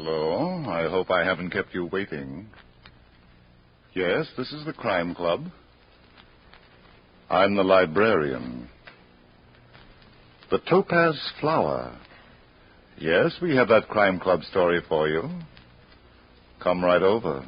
Hello. I hope I haven't kept you waiting. Yes, this is the Crime Club. I'm the Librarian. The Topaz Flower. Yes, we have that Crime Club story for you. Come right over.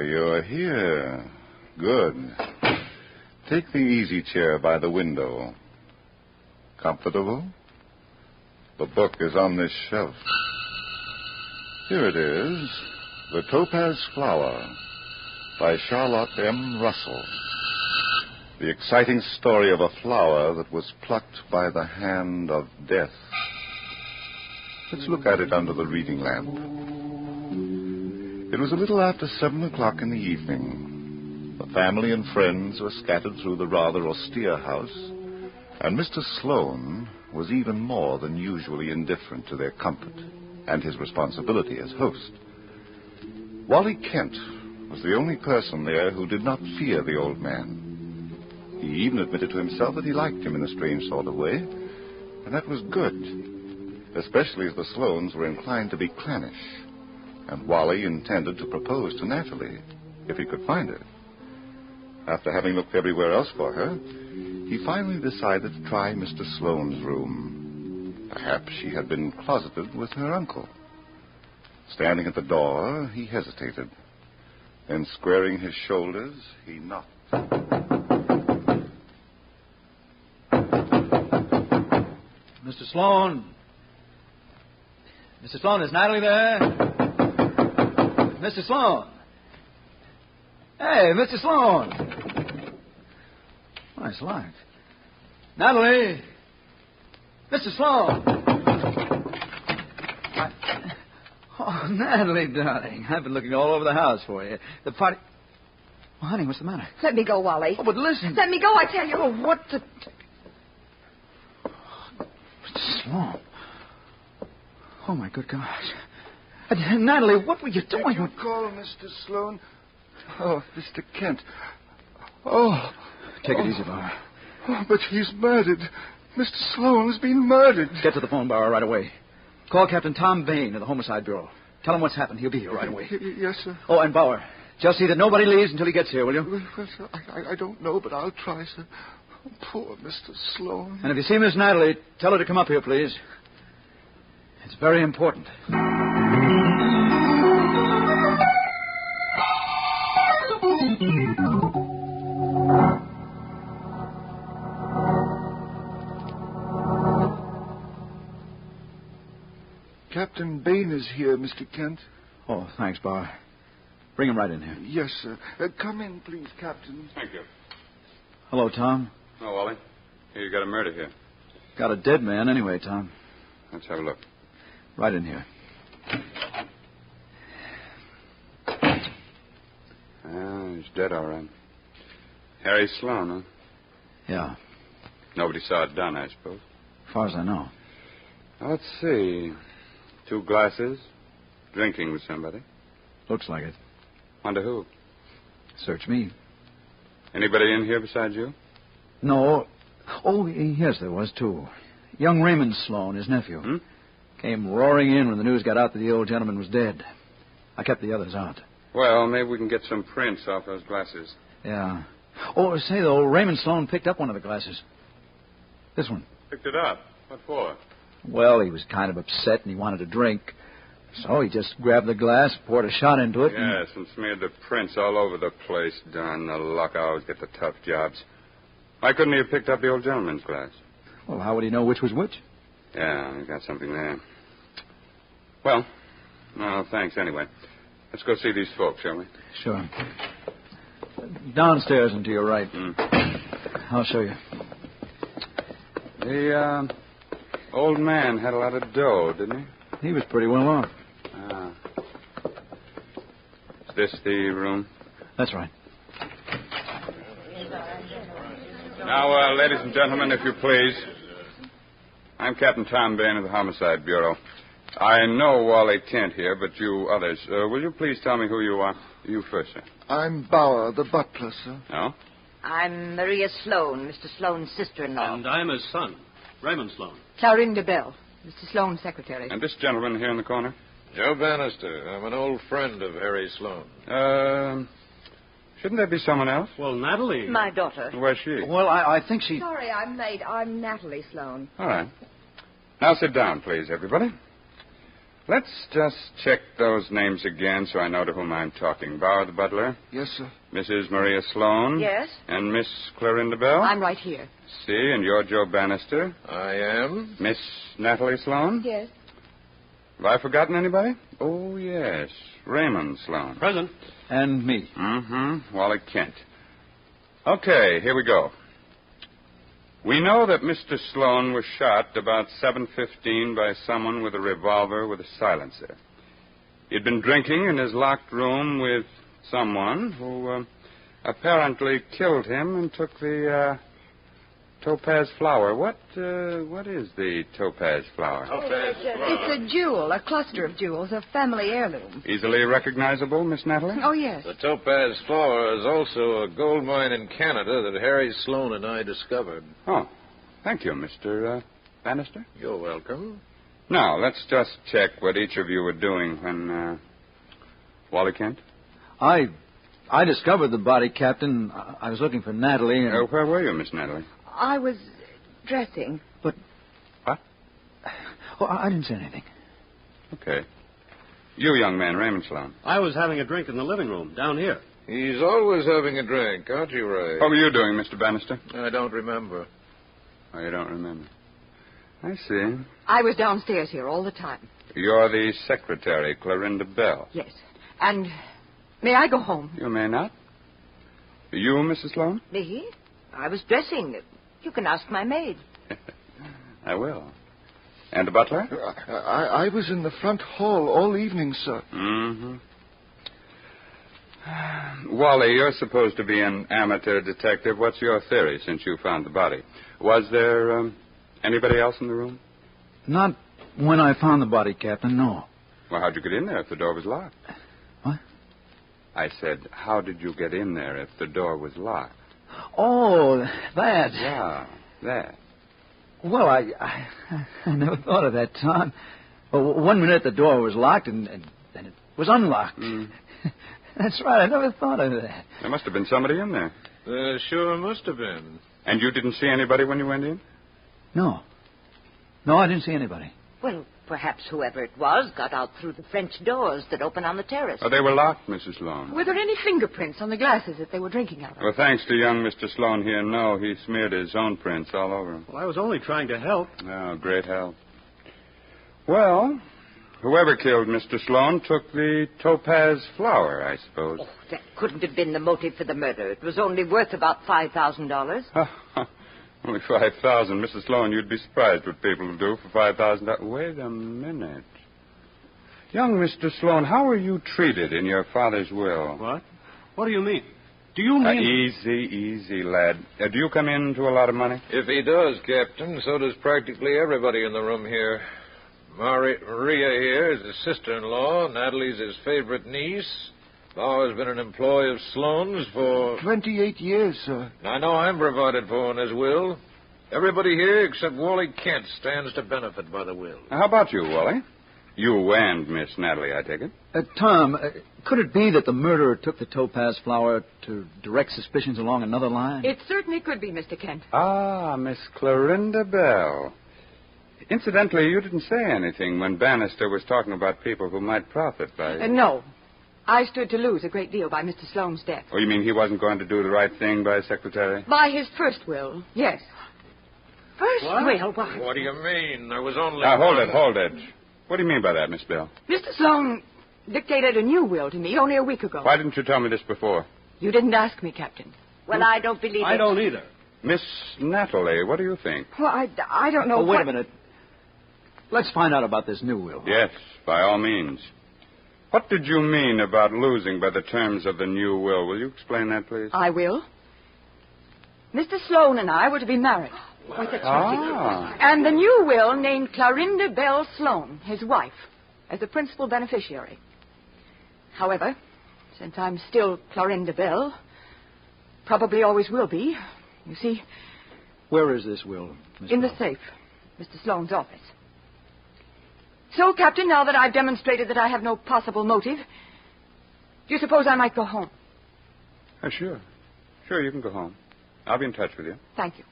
You're here. Good. Take the easy chair by the window. Comfortable? The book is on this shelf. Here it is. The Topaz Flower by Charlotte M. Russell. The exciting story of a flower that was plucked by the hand of death. Let's look at it under the reading lamp. It was a little after 7 o'clock in the evening. The family and friends were scattered through the rather austere house, and Mr. Sloane was even more than usually indifferent to their comfort and his responsibility as host. Wally Kent was the only person there who did not fear the old man. He even admitted to himself that he liked him in a strange sort of way, and that was good, especially as the Sloanes were inclined to be clannish, and Wally intended to propose to Natalie, if he could find her. After having looked everywhere else for her, he finally decided to try Mr. Sloane's room. Perhaps she had been closeted with her uncle. Standing at the door, he hesitated. Then, squaring his shoulders, he knocked. Mr. Sloane. Mr. Sloane, is Natalie there? Mr. Sloane. Hey, Mr. Sloane. Nice light. Natalie. Mr. Sloane. Oh, Natalie, darling. I've been looking all over the house for you. The party... Oh, honey, what's the matter? Let me go, Wally. Oh, but listen. Let me go, I tell you. Oh, what the... Mr. Sloane. Oh, my good gosh. Natalie, what were you doing? Did you call Mr. Sloane? Oh, Mr. Kent. Oh. Take it easy, Bauer. Oh, but he's murdered. Mr. Sloane's been murdered. Get to the phone, Bauer, right away. Call Captain Tom Bain of the Homicide Bureau. Tell him what's happened. He'll be here right away. Yes, sir. Oh, and Bauer, just see that nobody leaves until he gets here, will you? Well, sir, I don't know, but I'll try, sir. Oh, poor Mr. Sloane. And if you see Miss Natalie, tell her to come up here, please. It's very important. Captain Bain is here, Mr. Kent. Oh, thanks, Bauer. Bring him right in here. Yes, sir. Come in, please, Captain. Thank you. Hello, Tom. Oh, Wally. Here, you got a murder here. Got a dead man anyway, Tom. Let's have a look. Right in here. He's dead, all right. Harry Sloane, huh? Yeah, Nobody saw it done, I suppose. as far as I know. Let's see. 2 glasses. Drinking with somebody. Looks like it. Wonder who? Search me. Anybody in here besides you? No. Oh, yes, there was, too. Young Raymond Sloane, his nephew. Came roaring in when the news got out that the old gentleman was dead. I kept the others out. Well, maybe we can get some prints off those glasses. Yeah. Oh, say, though, Raymond Sloane picked up one of the glasses. This one. Picked it up. What for? Well, he was kind of upset and he wanted a drink. So he just grabbed the glass, poured a shot into it. Yes, and smeared the prints all over the place. Darn the luck. I always get the tough jobs. Why couldn't he have picked up the old gentleman's glass? Well, how would he know which was which? Yeah, you got something there. Well, thanks anyway. Let's go see these folks, shall we? Sure. Downstairs and to your right. I'll show you. The old man had a lot of dough, didn't he? He was pretty well off. Is this the room? That's right. Now, ladies and gentlemen, if you please. I'm Captain Tom Bain of the Homicide Bureau. I know Wally Kent here, but you others, will you please tell me who you are? You first, sir. I'm Bauer, the butler, sir. No? I'm Maria Sloane, Mr. Sloane's sister-in-law. And I'm his son, Raymond Sloane. Clarinda Bell, Mr. Sloane's secretary. And this gentleman here in the corner? Joe Bannister. I'm an old friend of Harry Sloane. Shouldn't there be someone else? Well, Natalie. My daughter. Where's she? Well, I think she... Sorry, I'm late. I'm Natalie Sloane. All right. Now sit down, please, everybody. Let's just check those names again so I know to whom I'm talking. Bauer, the butler. Yes, sir. Mrs. Maria Sloane. Yes? And Miss Clarinda Bell. I'm right here. See, and you're Joe Bannister. I am. Miss Natalie Sloane. Yes. Have I forgotten anybody? Oh, yes. Raymond Sloane. Present. And me. Mm-hmm. Wally Kent. Okay, here we go. We know that Mr. Sloane was shot about 7:15 by someone with a revolver with a silencer. He'd been drinking in his locked room with someone who apparently killed him and took the topaz flower. What is the topaz flower? It's a jewel, a cluster of jewels, a family heirloom. Easily recognizable, Miss Natalie? Oh, yes. The topaz flower is also a gold mine in Canada that Harry Sloane and I discovered. Oh, thank you, Mr. Bannister. You're welcome. Now, let's just check what each of you were doing when, Wally Kent? I discovered the body, Captain. I was looking for Natalie and... Where were you, Miss Natalie? I was dressing. What? Oh, I didn't say anything. Okay. You, young man, Raymond Sloane. I was having a drink in the living room, down here. He's always having a drink, aren't you, Ray? What were you doing, Mr. Bannister? I don't remember. Oh, you don't remember. I see. I was downstairs here all the time. You're the secretary, Clarinda Bell. Yes. And may I go home? You may not. You, Mrs. Sloane? Me? I was dressing. You can ask my maid. I will. And the butler? I was in the front hall all evening, sir. Mm-hmm. Wally, you're supposed to be an amateur detective. What's your theory since you found the body? Was there anybody else in the room? Not when I found the body, Captain, no. Well, how'd you get in there if the door was locked? What? I said, how did you get in there if the door was locked? Oh, that. Yeah, that. Well, I never thought of that, Tom. Well, 1 minute the door was locked and then it was unlocked. Mm. That's right. I never thought of that. There must have been somebody in there. There sure must have been. And you didn't see anybody when you went in? No. No, I didn't see anybody. Well, perhaps whoever it was got out through the French doors that open on the terrace. Oh, they were locked, Mrs. Sloane. Were there any fingerprints on the glasses that they were drinking out of? Well, thanks to young Mr. Sloane here, no. He smeared his own prints all over him. Well, I was only trying to help. Oh, great help. Well, whoever killed Mr. Sloane took the topaz flower, I suppose. Oh, that couldn't have been the motive for the murder. It was only worth about $5,000. Only $5,000. Mrs. Sloane, you'd be surprised what people will do for $5,000. Wait a minute. Young Mr. Sloane, how were you treated in your father's will? What? What do you mean? Do you mean... Easy, lad. Do you come into a lot of money? If he does, Captain, so does practically everybody in the room here. Maria here is his sister-in-law. Natalie's his favorite niece. Bauer's been an employee of Sloane's for... 28 years, sir. I know I'm provided for in his will. Everybody here except Wally Kent stands to benefit by the will. How about you, Wally? You and Miss Natalie, I take it. Tom, could it be that the murderer took the topaz flower to direct suspicions along another line? It certainly could be, Mr. Kent. Ah, Miss Clarinda Bell. Incidentally, you didn't say anything when Bannister was talking about people who might profit by... No. I stood to lose a great deal by Mr. Sloane's death. Oh, you mean he wasn't going to do the right thing by his secretary? By his first will, yes. First will? Why? What do you mean? There was only Now, hold one. it. What do you mean by that, Miss Bell? Mr. Sloane dictated a new will to me only a week ago. Why didn't you tell me this before? You didn't ask me, Captain. Well, I don't believe it. I don't either. Miss Natalie, what do you think? Well, I don't know Wait a minute. Let's find out about this new will. Yes, by all means. What did you mean about losing by the terms of the new will? Will you explain that, please? I will. Mr. Sloane and I were to be married. And the new will named Clorinda Bell Sloan, his wife, as the principal beneficiary. However, since I'm still Clorinda Bell, probably always will be, you see... Where is this will, Miss In Bell? the safe, Mr. Sloane's office. So, Captain, now that I've demonstrated that I have no possible motive, do you suppose I might go home? Sure. Sure, you can go home. I'll be in touch with you. Thank you.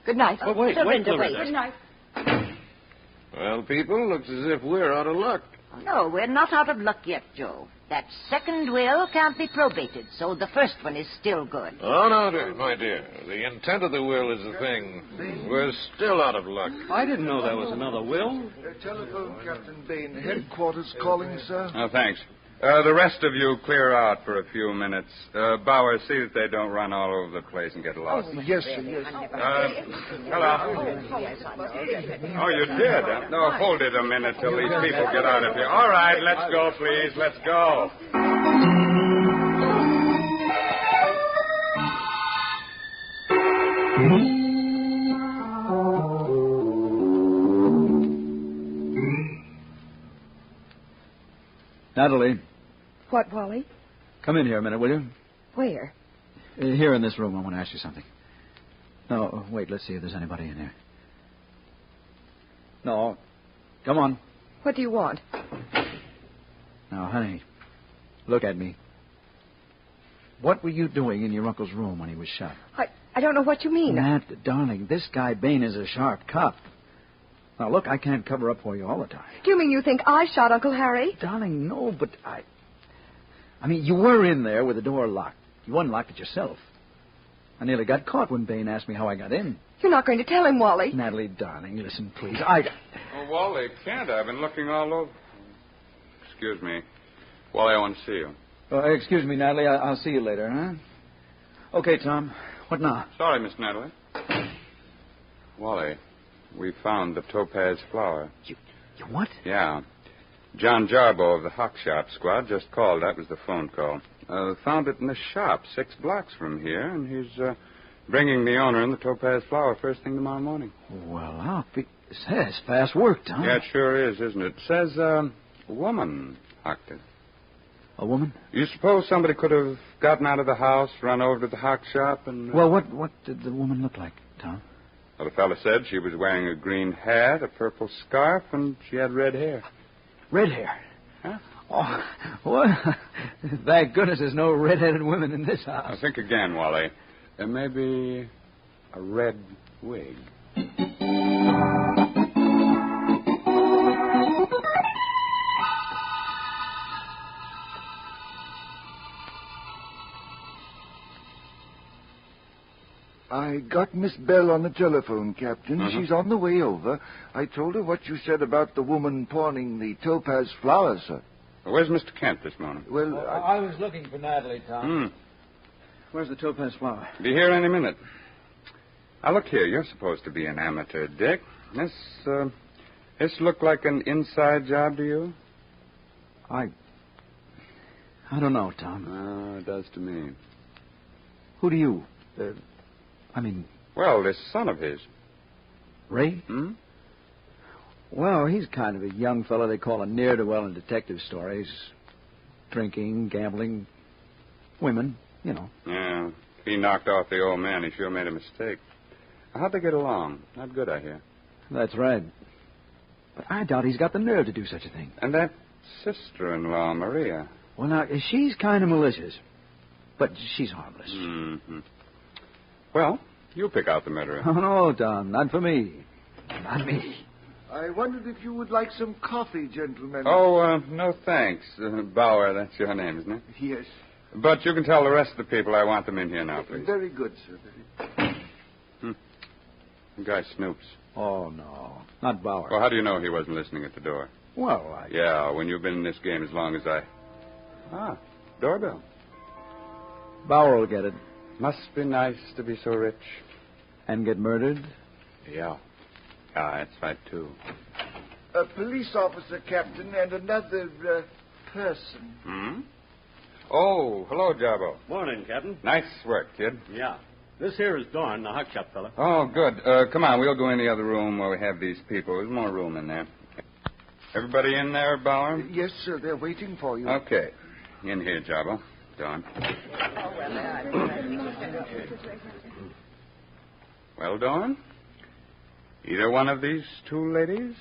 Good night. Oh, wait, Clorinda, wait. Good night. Well, people, looks as if we're out of luck. No, we're not out of luck yet, Joe. That second will can't be probated, so the first one is still good. Oh, no, my dear. The intent of the will is the thing. We're still out of luck. I didn't know there was another will. Telephone, Captain Bain. Headquarters calling, sir. Oh, thanks. The rest of you clear out for a few minutes. Bauer, see that they don't run all over the place and get lost. Yes, sir, yes. Hello. Oh, you did? Huh? No, hold it a minute till these people get out of here. All right, let's go, please. Let's go. Natalie, What, Wally? come in here a minute, will you? Where? Here in this room, I want to ask you something. No, wait, let's see if there's anybody in here. No, come on. What do you want? Now, honey, look at me. What were you doing in your uncle's room when he was shot? I don't know what you mean. Nat, darling, this guy Bain is a sharp cop. Now, look, I can't cover up for you all the time. Do you mean you think I shot Uncle Harry? Darling, no, but I mean, you were in there with the door locked. You unlocked it yourself. I nearly got caught when Bain asked me how I got in. You're not going to tell him, Wally. Natalie, darling, listen, please. Oh, Wally, can't I? I've been looking all over. Excuse me. Wally, I want to see you. Excuse me, Natalie. I'll see you later, huh? Okay, Tom. What now? Sorry, Miss Natalie. Wally, we found the topaz flower. You what? Yeah. John Jarbo of the Hawk Shop Squad just called. That was the phone call. Found it in the shop 6 blocks from here, and he's bringing the owner in the topaz flower first thing tomorrow morning. Well, I'll be... Says fast work, Tom. Yeah, it sure is, isn't it? It says a woman hocked it. A woman? You suppose somebody could have gotten out of the house, run over to the Hawk Shop, and... Well, what did the woman look like, Tom? Well, the fellow said she was wearing a green hat, a purple scarf, and she had red hair. Red hair? Huh? Oh, what? Thank goodness there's no red-headed women in this house. Now, think again, Wally. There may be a red wig. I got Miss Bell on the telephone, Captain. Mm-hmm. She's on the way over. I told her what you said about the woman pawning the topaz flower, sir. Well, where's Mr. Kent this morning? Well, I was looking for Natalie, Tom. Where's the topaz flower? Be here any minute. Now, look here. You're supposed to be an amateur, Dick. This look like an inside job to you? I don't know, Tom. Oh, it does to me. Who do you... Well, this son of his. Ray? Well, he's kind of a young fellow they call a ne'er-do-well in detective stories. Drinking, gambling, women, you know. Yeah. If he knocked off the old man, he sure made a mistake. How'd they get along? Not good, I hear. That's right. But I doubt he's got the nerve to do such a thing. And that sister-in-law, Maria. Well, now, she's kind of malicious. But she's harmless. Mm-hmm. Well, you pick out the murderer. Oh, no, Tom. Not for me. Not me. I wondered if you would like some coffee, gentlemen. Oh, no thanks. Bauer, that's your name, isn't it? Yes. But you can tell the rest of the people I want them in here now, please. Very good, sir. The guy snoops. Oh, no. Not Bauer. Well, how do you know he wasn't listening at the door? Well, Yeah, when you've been in this game as long as I... doorbell. Bauer will get it. Must be nice to be so rich. And get murdered? Yeah. That's right, too. A police officer, Captain, and another person. Oh, hello, Jarbo. Morning, Captain. Nice work, kid. Yeah. This here is Dorn, the hot shop fella. Oh, good. Come on, we'll go in the other room where we have these people. There's more room in there. Everybody in there, Bauer? Yes, sir. They're waiting for you. Okay. In here, Jabbo. Dawn. Well, Dawn? Either one of these two ladies?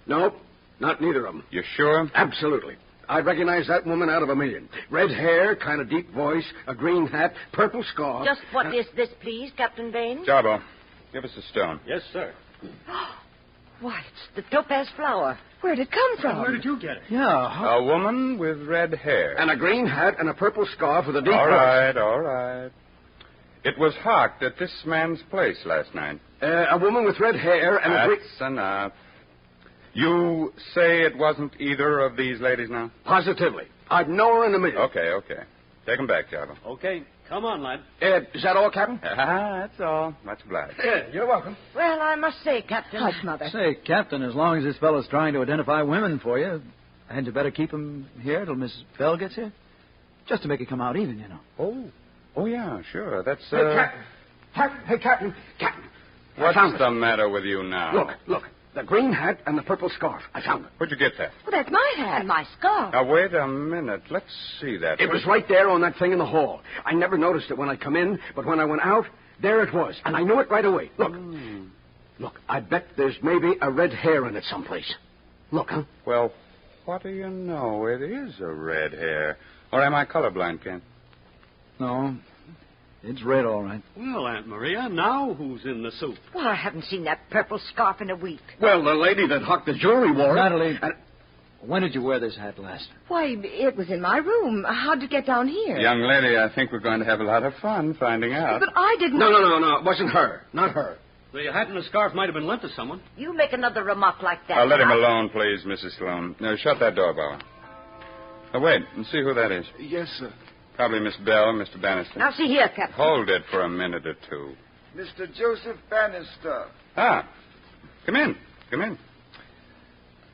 Nope. Not neither of them. You sure? Absolutely. I'd recognize that woman out of a million. Red hair, kind of deep voice, a green hat, purple scarf. Just what is this, please, Captain Bain? Jabbo, give us a stone. Yes, sir. Why, it's the topaz flower. Where'd it come from? Where did you get it? Yeah. A woman with red hair. And a green hat and a purple scarf with a deep All voice. right. It was hawked at this man's place last night. A woman with red hair and a green... That's enough. You say it wasn't either of these ladies now? Positively. I'd know her in a minute. Okay. Take them back, Jabbo. Okay, come on, lad. Is that all, Captain? That's all. Much obliged. You're welcome. Well, I must say, Captain... Hush, Mother. Say, Captain, as long as this fellow's trying to identify women for you, hadn't you better keep him here till Miss Bell gets here? Just to make it come out even, you know. Oh, yeah, sure. That's, Hey, Captain. What's I found the it. matter with you now? Look. The green hat and the purple scarf. I found it. Where'd you get that? Well, that's my hat. And my scarf. Now, wait a minute. Let's see that. It was right there on that thing in the hall. I never noticed it when I come in, but when I went out, there it was. And I knew it right away. Look, I bet there's maybe a red hair in it someplace. Look, huh? Well, what do you know? It is a red hair. Or am I colorblind, Ken? No, it's red, all right. Well, Aunt Maria, now who's in the soup? Well, I haven't seen that purple scarf in a week. Well, the lady that hawked the jewelry wore it. Natalie, when did you wear this hat last? Why, it was in my room. How'd it get down here? Young lady, I think we're going to have a lot of fun finding out. But I didn't... No. It wasn't her. Not her. The hat and the scarf might have been lent to someone. You make another remark like that. Let him alone, please, Mrs. Sloan. Now, shut that door, Bauer. Now, wait and see who that is. Yes, sir. Probably Miss Bell, Mr. Bannister. Now, see here, Captain. Hold it for a minute or two. Mr. Joseph Bannister. Come in.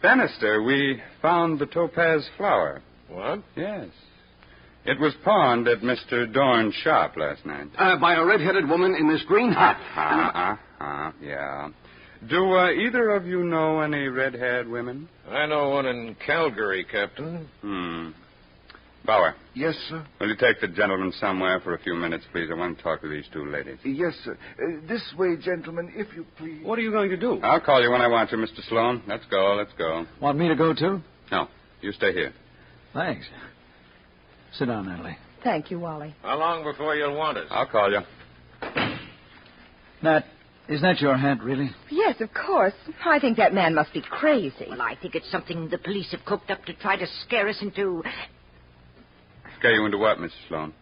Bannister, we found the topaz flower. What? Yes. It was pawned at Mr. Dorn's shop last night. By a red-headed woman in this green hat. Yeah. Do either of you know any red-haired women? I know one in Calgary, Captain. Bauer, Yes, sir. will you take the gentleman somewhere for a few minutes, please? I want to talk to these two ladies. Yes, sir. This way, gentlemen, if you please. What are you going to do? I'll call you when I want you, Mr. Sloan. Let's go. Want me to go, too? No, you stay here. Thanks. Sit down, Natalie. Thank you, Wally. How long before you'll want us? I'll call you. Nat, is that your hat, really? Yes, of course. I think that man must be crazy. Well, I think it's something the police have cooked up to try to scare us into... Scare you into what, Mrs. Sloan?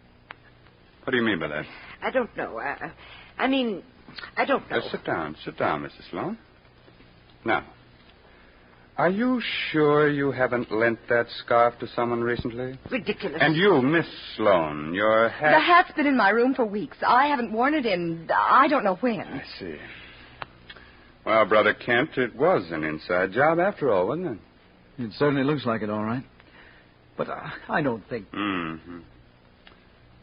What do you mean by that? I don't know. I don't know. Sit down, Mrs. Sloan. Now, are you sure you haven't lent that scarf to someone recently? Ridiculous. And you, Miss Sloan, your hat... The hat's been in my room for weeks. I haven't worn it in I don't know when. I see. Well, Brother Kent, it was an inside job after all, wasn't it? It certainly looks like it, all right. But I don't think... Mm-hmm.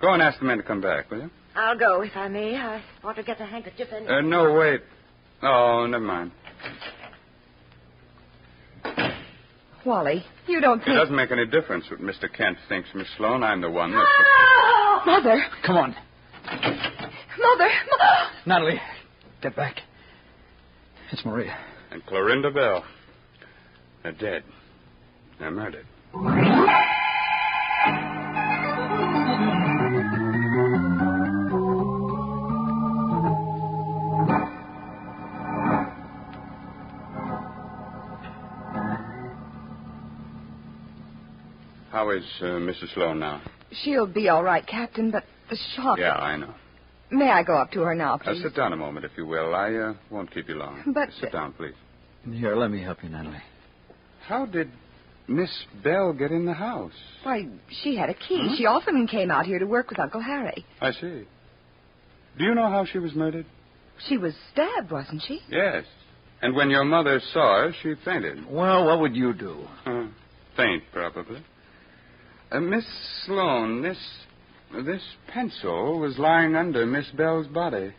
Go and ask the men to come back, will you? I'll go, if I may. I want to get a handkerchief and... No, wait. Oh, never mind. Wally, you don't It think... doesn't make any difference what Mr. Kent thinks, Miss Sloan. I'm the one that's... Mother! Come on. Mother! Natalie, get back. It's Maria. And Clorinda Bell. They're dead. They're murdered. How is Mrs. Sloan now? She'll be all right, Captain, but the shock... Yeah, I know. May I go up to her now, please? Sit down a moment, if you will. I won't keep you long. But... Sit down, please. Here, let me help you, Natalie. How did Miss Bell get in the house? Why, she had a key. She often came out here to work with Uncle Harry. I see. Do you know how she was murdered? She was stabbed, wasn't she? Yes. And when your mother saw her, she fainted. Well, what would you do? Faint, probably. Miss Sloan, This pencil was lying under Miss Bell's body.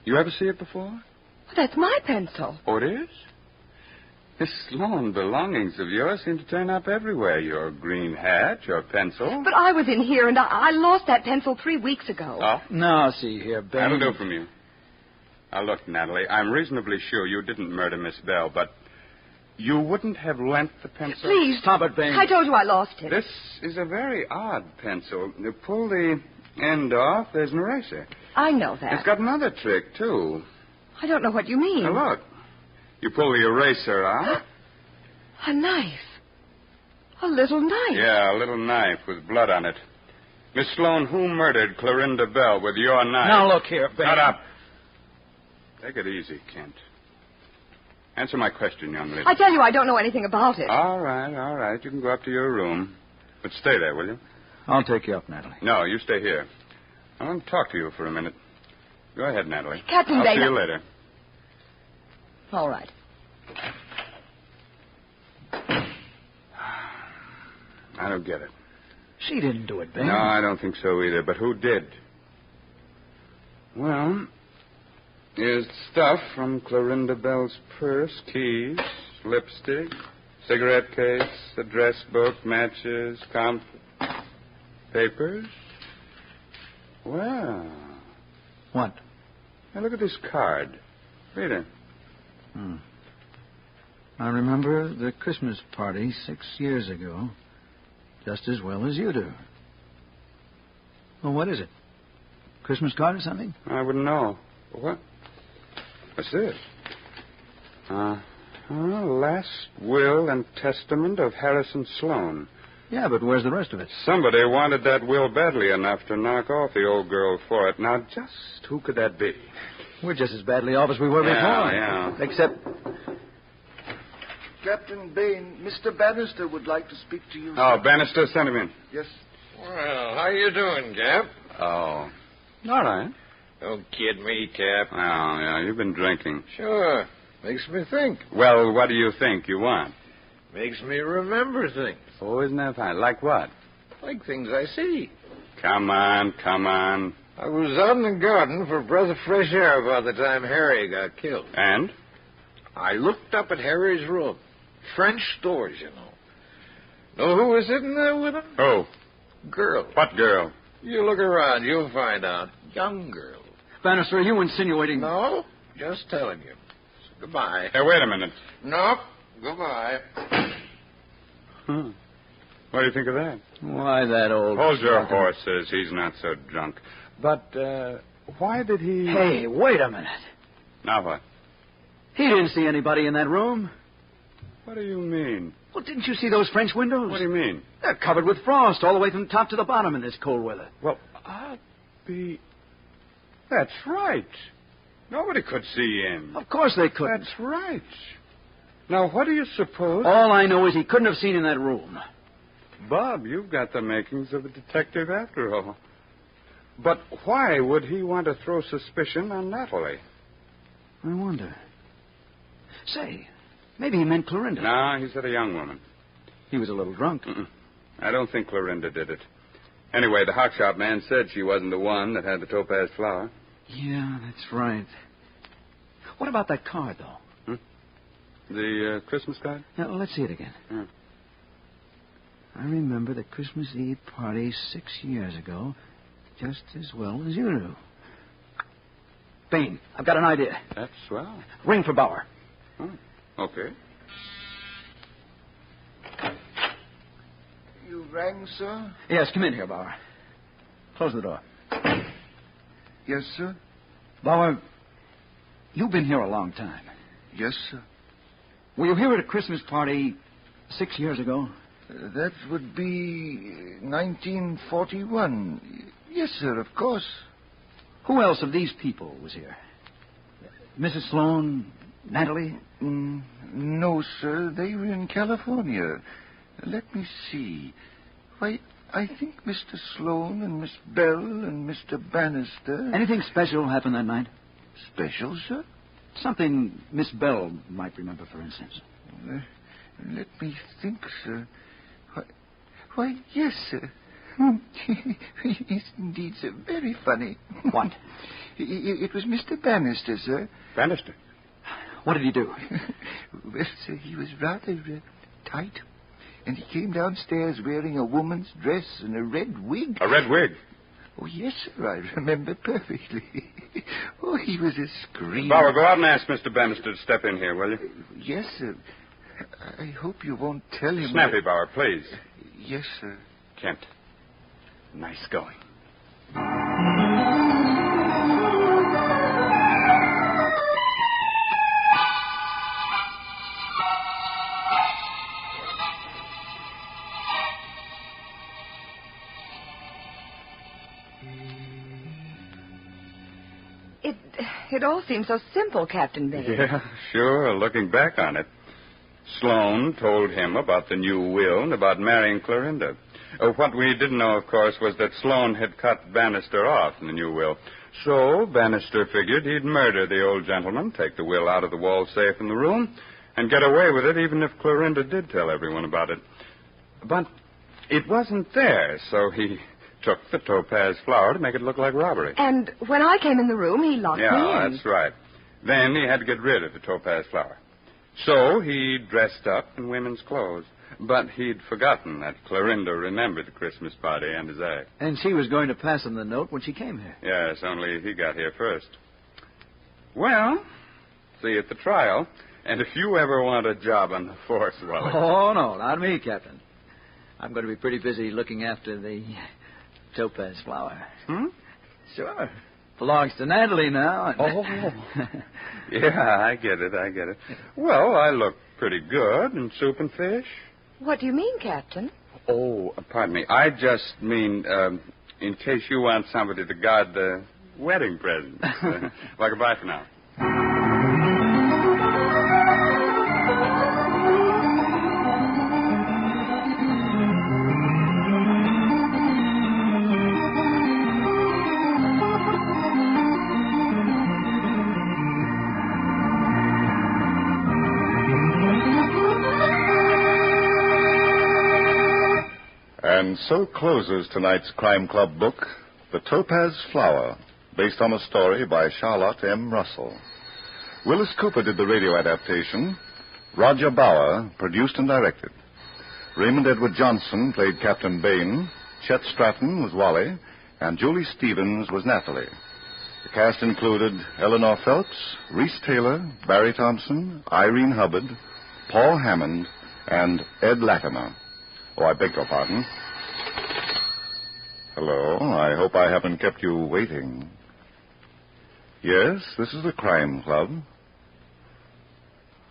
You ever see it before? That's my pencil. Oh, it is? Miss Sloan, belongings of yours seem to turn up everywhere. Your green hat, your pencil. But I was in here, and I lost that pencil 3 weeks ago. Oh? Now, see here, Ben. That'll do from you. Now, look, Natalie, I'm reasonably sure you didn't murder Miss Bell, but you wouldn't have lent the pencil? Please. Stop it, Ben. I told you I lost it. This is a very odd pencil. You pull the end off, there's an eraser. I know that. It's got another trick, too. I don't know what you mean. Now, look. You pull the eraser out. A knife. A little knife. Yeah, a little knife with blood on it. Miss Sloan, who murdered Clorinda Bell with your knife? Now, look here, Ben. Shut up. Take it easy, Kent. Answer my question, young lady. I tell you, I don't know anything about it. All right. You can go up to your room. But stay there, will you? I'll take you up, Natalie. No, you stay here. I want to talk to you for a minute. Go ahead, Natalie. Captain I'll Dana. see you later. All right. I don't get it. She didn't do it, Ben. No, I don't think so either. But who did? Well, here's stuff from Clorinda Bell's purse, keys, lipstick, cigarette case, address book, matches, papers. Well. What? Now, look at this card. Read it. I remember the Christmas party 6 years ago just as well as you do. Well, what is it? Christmas card or something? I wouldn't know. What? What's this? Last will and testament of Harrison Sloan. Yeah, but where's the rest of it? Somebody wanted that will badly enough to knock off the old girl for it. Now, just who could that be? We're just as badly off as we were before. Yeah. Except... Captain Bain, Mr. Bannister would like to speak to you. Oh, Bannister, send him in. Yes. Well, how you doing, Cap? Oh. All right. Don't kid me, Cap. Oh, yeah, you've been drinking. Sure. Makes me think. Well, what do you think you want? Makes me remember things. Oh, isn't that fine? Like what? Like things I see. Come on. I was out in the garden for a breath of fresh air about the time Harry got killed. And? I looked up at Harry's room. French doors, you know. Know who was sitting there with him? Who? Girl. What girl? You look around, you'll find out. Young girl. Bannister, are you insinuating... No, just telling you. So, goodbye. Hey, wait a minute. No, goodbye. What do you think of that? Why, that old... Hold your horses. He's not so drunk. But, why did he... Hey, wait a minute. Now what? He didn't see anybody in that room. What do you mean? Well, didn't you see those French windows? What do you mean? They're covered with frost all the way from top to the bottom in this cold weather. Well, That's right. Nobody could see in. Of course they couldn't. That's right. Now, what do you suppose... All I know is he couldn't have seen in that room. Bob, you've got the makings of a detective after all. But why would he want to throw suspicion on Natalie? I wonder. Say, maybe he meant Clorinda. No, he said a young woman. He was a little drunk. I don't think Clorinda did it. Anyway, the hock shop man said she wasn't the one that had the topaz flower. Yeah, that's right. What about that card, though? The Christmas card? Now, let's see it again. I remember the Christmas Eve party 6 years ago just as well as you do. Bain, I've got an idea. That's swell. Ring for Bauer. Oh, okay. You rang, sir? Yes, come in here, Bauer. Close the door. Yes, sir? Bauer, you've been here a long time. Yes, sir. Were you here at a Christmas party 6 years ago? That would be 1941. Yes, sir, of course. Who else of these people was here? Mrs. Sloan, Natalie? No, sir. They were in California. Let me see. Why, I think Mr. Sloan and Miss Bell and Mr. Bannister... Anything special happened that night? Special, sir? Something Miss Bell might remember, for instance. Let me think, sir. Why, yes, sir. Yes, indeed, sir. Very funny. What? It was Mr. Bannister, sir. Bannister? What did he do? Well, sir, he was rather tight. And he came downstairs wearing a woman's dress and a red wig. A red wig? Oh, yes, sir. I remember perfectly. Oh, he was a scream. Bauer, go out and ask Mr. Bannister to step in here, will you? Yes, sir. I hope you won't tell him. Snappy, Bauer, please. Yes, sir. Kent, nice going. It all seems so simple, Captain Bain. Yeah, sure, looking back on it. Sloane told him about the new will and about marrying Clorinda. What we didn't know, of course, was that Sloane had cut Bannister off in the new will. So Bannister figured he'd murder the old gentleman, take the will out of the wall safe in the room, and get away with it even if Clorinda did tell everyone about it. But it wasn't there, so he took the topaz flower to make it look like robbery. And when I came in the room, he locked me in. Yeah, that's right. Then he had to get rid of the topaz flower. So he dressed up in women's clothes. But he'd forgotten that Clorinda remembered the Christmas party and his act. And she was going to pass him the note when she came here. Yes, only he got here first. Well, see you at the trial. And if you ever want a job on the force, Wally. Oh, no, not me, Captain. I'm going to be pretty busy looking after the topaz flower. Sure. Belongs to Natalie now. Oh. Yeah, I get it. Well, I look pretty good in soup and fish. What do you mean, Captain? Oh, pardon me. I just mean, in case you want somebody to guard the wedding presents. Well, goodbye for now. And so closes tonight's Crime Club book, The Topaz Flower, based on a story by Charlotte M. Russell. Willis Cooper did the radio adaptation. Roger Bauer produced and directed. Raymond Edward Johnson played Captain Bain. Chet Stratton was Wally, and Julie Stevens was Natalie. The cast included Eleanor Phelps, Reese Taylor, Barry Thompson, Irene Hubbard, Paul Hammond, and Ed Latimer. Oh, I beg your pardon. Hello, I hope I haven't kept you waiting. Yes, this is the Crime Club.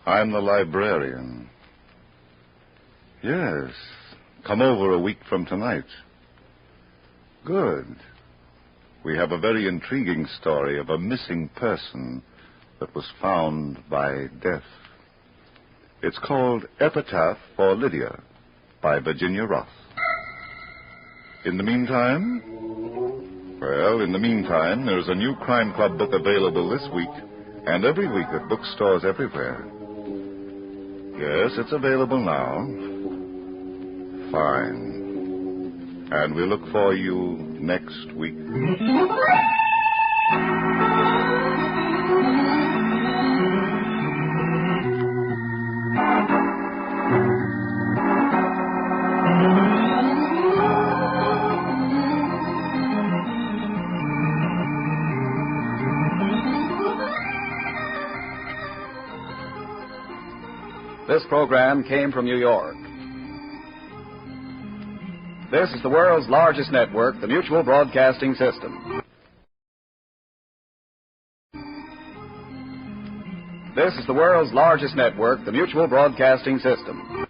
I'm the librarian. Yes, come over a week from tonight. Good. We have a very intriguing story of a missing person that was found by death. It's called Epitaph for Lydia by Virginia Roth. In the meantime, there's a new Crime Club book available this week and every week at bookstores everywhere. Yes, it's available now. Fine. And we look for you next week. This program came from New York. This is the world's largest network, the Mutual Broadcasting System. This is the world's largest network, the Mutual Broadcasting System.